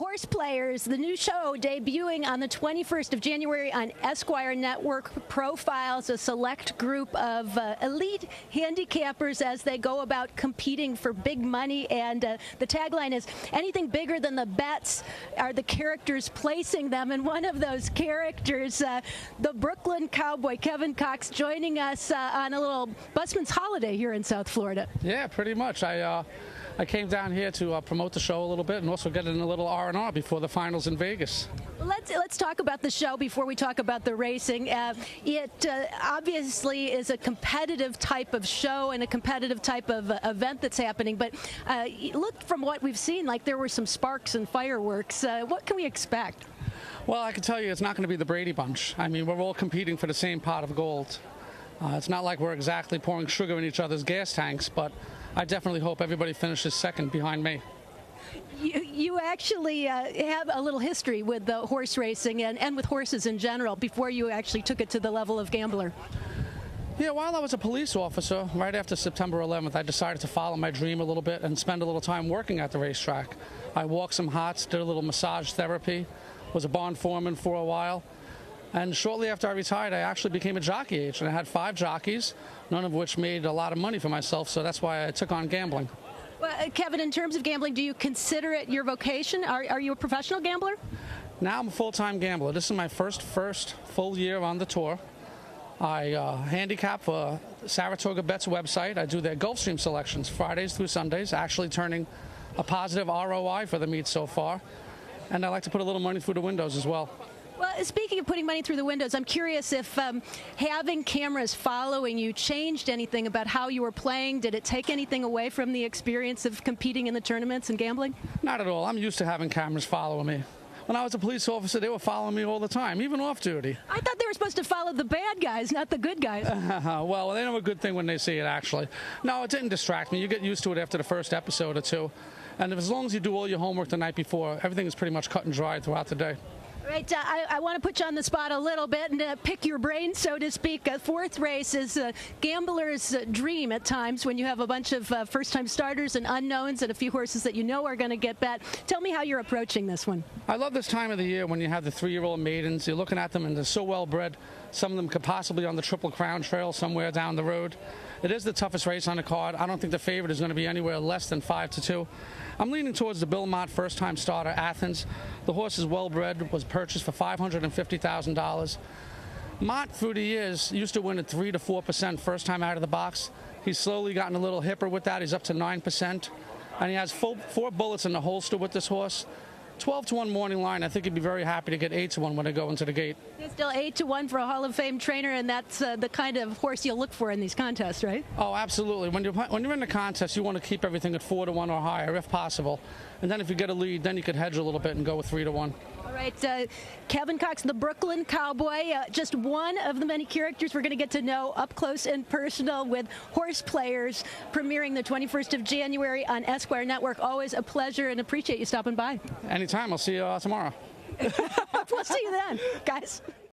Horse Players, the new show debuting on the 21st of January on Esquire Network, profiles a select group of elite handicappers as they go about competing for big money. And the tagline is, anything bigger than the bets are the characters placing them. And one of those characters, the Brooklyn Cowboy, Kevin Cox, joining us on a little busman's holiday here in South Florida. Yeah, pretty much. I came down here to promote the show a little bit and also get in a little R&R before the finals in Vegas. Let's talk about the show before we talk about the racing. It obviously is a competitive type of show and a competitive type of event that's happening, but look, from what we've seen, like there were some sparks and fireworks. What can we expect? Well, I can tell you it's not going to be the Brady Bunch. I mean, we're all competing for the same pot of gold. It's not like we're exactly pouring sugar in each other's gas tanks, but I definitely hope everybody finishes second behind me. You actually have a little history with the horse racing and with horses in general before you actually took it to the level of gambler. Yeah, while I was a police officer, right after September 11th, I decided to follow my dream a little bit and spend a little time working at the racetrack. I walked some hots, did a little massage therapy, was a barn foreman for a while. And shortly after I retired, I actually became a jockey agent. I had 5 jockeys, none of which made a lot of money for myself, so that's why I took on gambling. Well, Kevin, in terms of gambling, do you consider it your vocation? Are you a professional gambler? Now I'm a full-time gambler. This is my first full year on the tour. I handicap for Saratoga Bet's website. I do their Gulfstream selections Fridays through Sundays, actually turning a positive ROI for the meet so far. And I like to put a little money through the windows as well. Well, speaking of putting money through the windows, I'm curious if having cameras following you changed anything about how you were playing. Did it take anything away from the experience of competing in the tournaments and gambling? Not at all. I'm used to having cameras following me. When I was a police officer, they were following me all the time, even off duty. I thought they were supposed to follow the bad guys, not the good guys. Well, they know a good thing when they see it, actually. No, it didn't distract me. You get used to it after the first episode or two. And as long as you do all your homework the night before, everything is pretty much cut and dried throughout the day. Right, I want to put you on the spot a little bit and pick your brain, so to speak. Fourth race is a gambler's dream at times when you have a bunch of first-time starters and unknowns and a few horses that you know are going to get bet. Tell me how you're approaching this one. I love this time of the year when you have the 3-year-old maidens. You're looking at them and they're so well bred. Some of them could possibly on the Triple Crown Trail somewhere down the road. It is the toughest race on the card. I don't think the favorite is going to be anywhere less than 5-2. I'm leaning towards the Bill Mott first-time starter, Athens. The horse is well-bred, was purchased for $550,000. Mott, through the years, used to win at 3 to 4% first time out of the box. He's slowly gotten a little hipper with that. He's up to 9%. And he has 4 bullets in the holster with this horse. 12-1 morning line. I think he'd be very happy to get 8-1 when they go into the gate. It's still 8-1 for a Hall of Fame trainer, and that's the kind of horse you'll look for in these contests, right? Oh, absolutely. When you're in the contest, you want to keep everything at 4-1 or higher, if possible. And then if you get a lead, then you could hedge a little bit and go with 3-1. All right, Kevin Cox, the Brooklyn Cowboy, just one of the many characters we're going to get to know up close and personal with Horse Players, premiering the 21st of January on Esquire Network. Always a pleasure, and appreciate you stopping by. Anytime. I'll see you tomorrow. We'll see you then, guys.